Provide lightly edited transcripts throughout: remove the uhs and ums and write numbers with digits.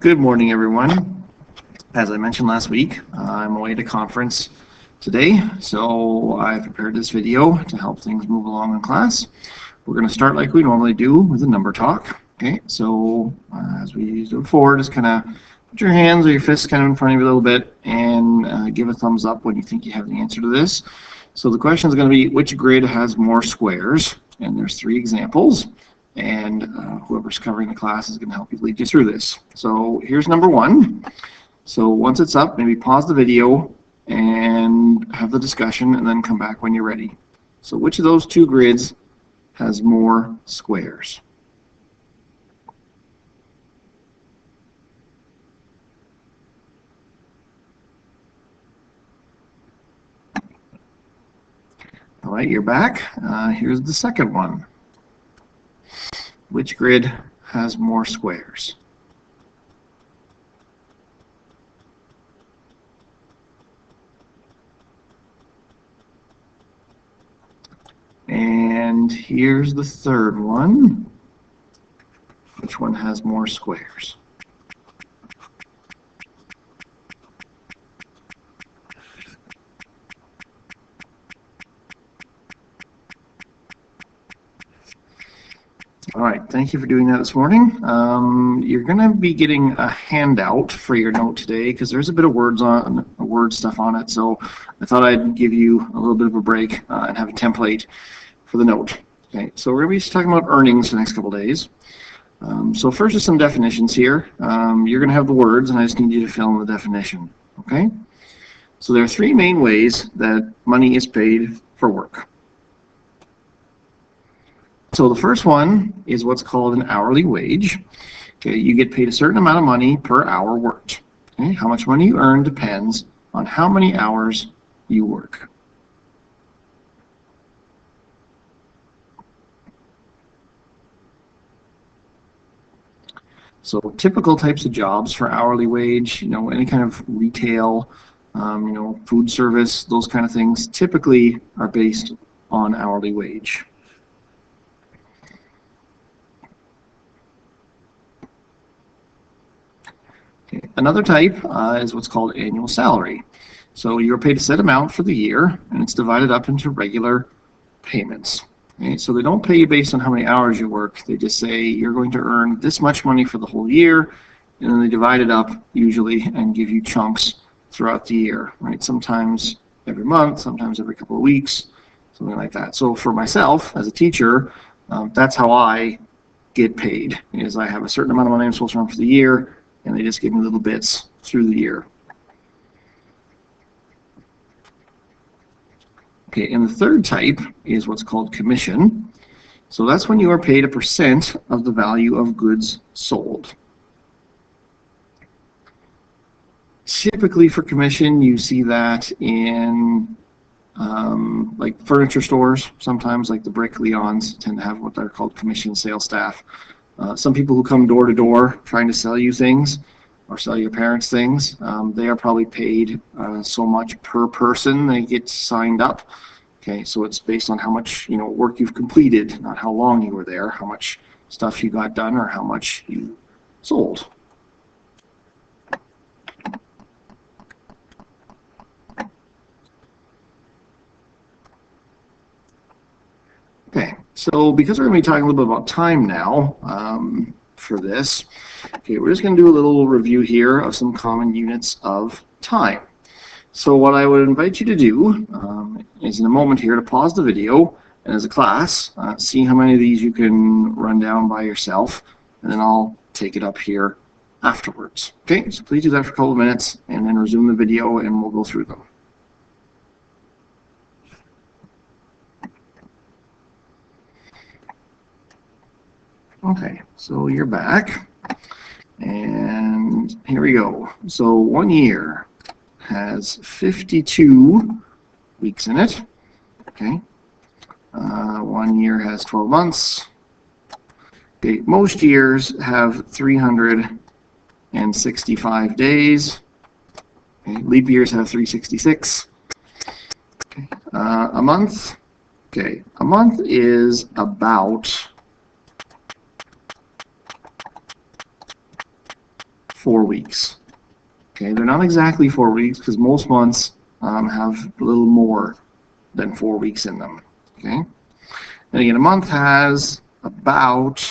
Good morning, everyone. As I mentioned last week, I'm away at a conference today, so I prepared this video to help things move along in class. We're going to start like we normally do with a number talk. Okay, so as we do before, just kind of put your hands or your fists kind of in front of you a little bit and give a thumbs up when you think you have the answer to this. So the question is going to be, which grid has more squares? And there's 3 examples. And whoever's covering the class is going to help you lead you through this. So here's number 1. So once it's up, maybe pause the video and have the discussion and then come back when you're ready. So which of those 2 grids has more squares? All right, you're back. Here's the second one. Which grid has more squares? And here's the third one. Which one has more squares? All right, thank you for doing that this morning. You're going to be getting a handout for your note today because there's a bit of word stuff on it. So I thought I'd give you a little bit of a break and have a template for the note. Okay, so we're going to be talking about earnings for the next couple of days. So first is some definitions here. You're going to have the words, and I just need you to fill in the definition. Okay. So there are 3 main ways that money is paid for work. So the first one is what's called an hourly wage. Okay, you get paid a certain amount of money per hour worked. Okay, how much money you earn depends on how many hours you work. So typical types of jobs for hourly wage, any kind of retail, food service, those kind of things typically are based on hourly wage. Another type is what's called annual salary. So you're paid a set amount for the year, and it's divided up into regular payments. Okay? So they don't pay you based on how many hours you work. They just say you're going to earn this much money for the whole year, and then they divide it up usually and give you chunks throughout the year. Right? Sometimes every month, sometimes every couple of weeks, something like that. So for myself as a teacher, that's how I get paid. Is I have a certain amount of money I'm supposed to earn for the year, and they just give me little bits through the year. Okay, and the third type is what's called commission. So that's when you are paid a % of the value of goods sold. Typically for commission, you see that in like furniture stores. Sometimes like the Brick Leons tend to have what they're called commission sales staff. Some people who come door to door trying to sell you things or sell your parents things, they are probably paid so much per person they get signed up. Okay, so it's based on how much work you've completed, not how long you were there, how much stuff you got done, or how much you sold. Okay, so because we're going to be talking a little bit about time now for this, okay, we're just going to do a little review here of some common units of time. So what I would invite you to do is in a moment here to pause the video and as a class, see how many of these you can run down by yourself, and then I'll take it up here afterwards. Okay, so please do that for a couple of minutes and then resume the video and we'll go through them. Okay, so you're back, and here we go. So 1 year has 52 weeks in it. Okay, 1 year has 12 months. Okay, most years have 365 days. Okay, leap years have 366. Okay, a month. Okay, a month is about 4 weeks. Okay, they're not exactly 4 weeks because most months have a little more than 4 weeks in them. Okay, and again, a month has about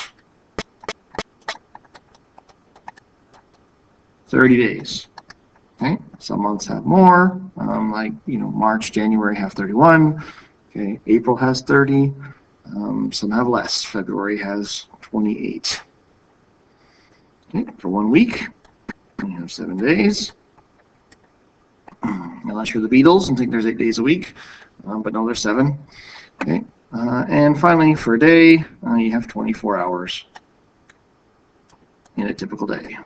30 days. Okay, some months have more, like March, January have 31. Okay, April has 30. Some have less. February has 28. Okay, for 1 week, you have 7 days. Unless you're the Beatles and think there's 8 days a week, but no, there's 7. Okay, and finally, for a day, you have 24 hours in a typical day.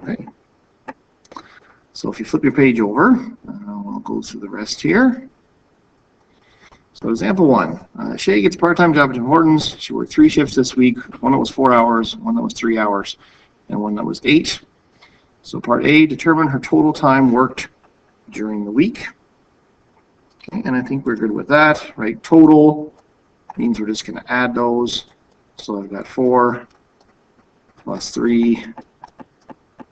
Okay. So if you flip your page over, we'll go through the rest here. So example 1, Shay gets a part-time job at Tim Hortons. She worked 3 shifts this week, one that was 4 hours, one that was 3 hours, and one that was 8. So part A, determine her total time worked during the week. Okay, and I think we're good with that, right? Total means we're just going to add those. So I've got 4 plus 3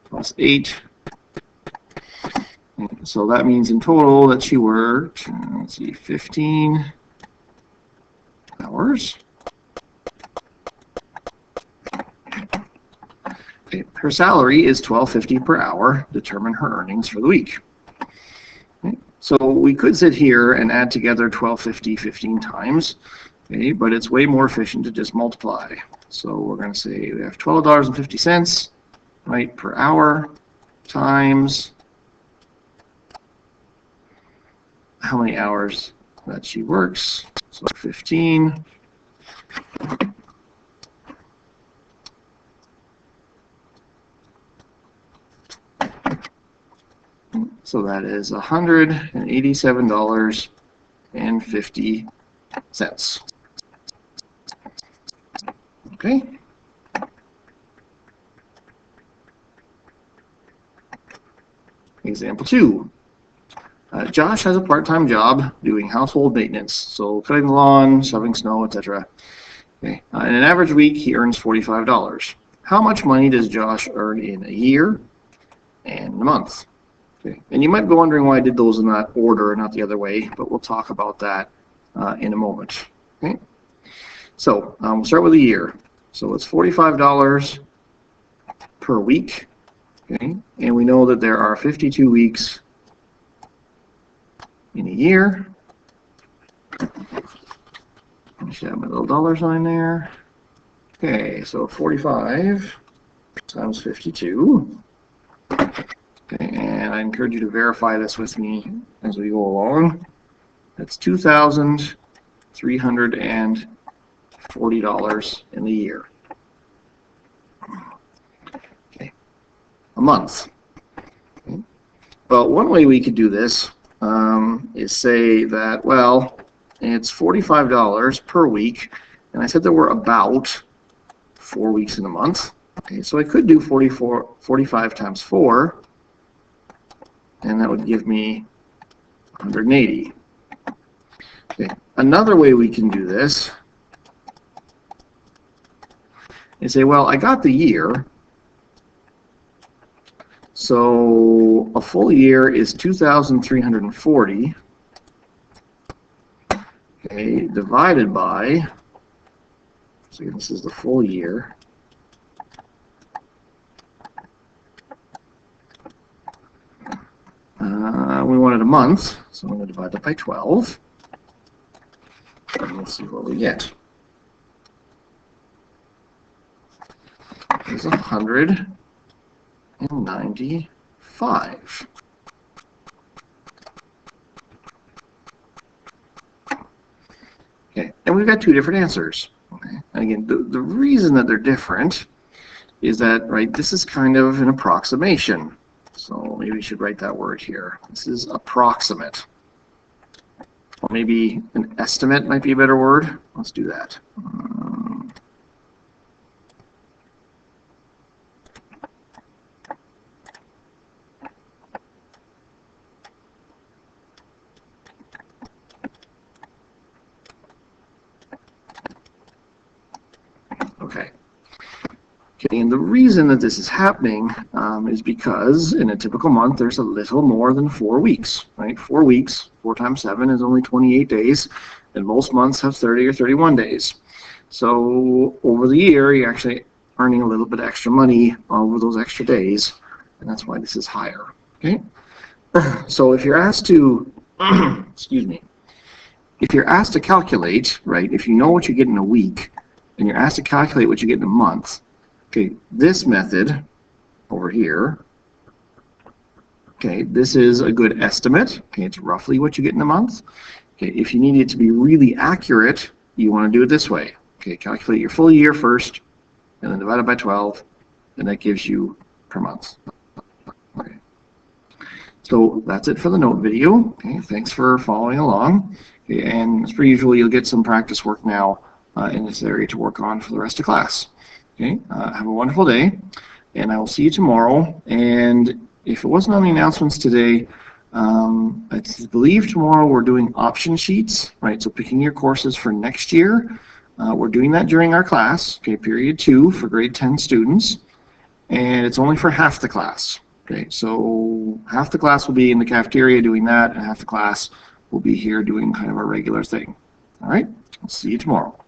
plus 8. So that means in total that she worked, let's see, 15 hours. Okay. Her salary is $12.50 per hour. Determine her earnings for the week. Okay. So we could sit here and add together $12.50 15 times, okay, but it's way more efficient to just multiply. So we're going to say we have $12.50, right, per hour times how many hours that she works. So 15. So that is $187.50. Okay. Example 2. Josh has a part-time job doing household maintenance, so cutting the lawn, shoveling snow, etc. Okay. In an average week, he earns $45. How much money does Josh earn in a year and a month? Okay. And you might be wondering why I did those in that order, not the other way, but we'll talk about that in a moment. Okay. So we'll start with a year. So it's $45 per week. Okay. And we know that there are 52 weeks in a year. I should have my little dollar sign there. Okay, so 45 times 52. Okay, and I encourage you to verify this with me as we go along. That's $2,340 in the year. Okay, a month. Okay. But one way we could do this is say that, well, it's $45 per week, and I said there were about 4 weeks in a month. Okay, so I could do 45 times 4, and that would give me 180. Okay, another way we can do this is say, well, I got the year, so a full year is 2,340. Okay, divided by, so this is the full year. We wanted a month, so I'm going to divide that by 12. And let's see what we get. It's 195. Okay, and we've got 2 different answers. Okay, and again, the reason that they're different is that, right, this is kind of an approximation. So maybe we should write that word here. This is approximate. Or maybe an estimate might be a better word. Let's do that. Okay. Okay, and the reason that this is happening is because in a typical month, there's a little more than 4 weeks, right? 4 weeks, 4 times 7 is only 28 days, and most months have 30 or 31 days. So over the year, you're actually earning a little bit extra money over those extra days, and that's why this is higher, okay? So if you're asked to, excuse me, if you're asked to calculate, right, if you know what you get in a week, and you're asked to calculate what you get in a month, okay, this method over here, okay, this is a good estimate. Okay, it's roughly what you get in a month. Okay, if you need it to be really accurate, you want to do it this way. Okay, calculate your full year first, and then divide it by 12, and that gives you per month. Okay. So that's it for the note video. Okay, thanks for following along. Okay, and as per usual, you'll get some practice work now in this area to work on for the rest of class. Okay, have a wonderful day, and I will see you tomorrow. And if it wasn't on the announcements today, I believe tomorrow we're doing option sheets, right? So picking your courses for next year. We're doing that during our class, okay, period 2 for grade 10 students, and it's only for half the class. Okay, so half the class will be in the cafeteria doing that, and half the class will be here doing kind of a regular thing. All right, I'll see you tomorrow.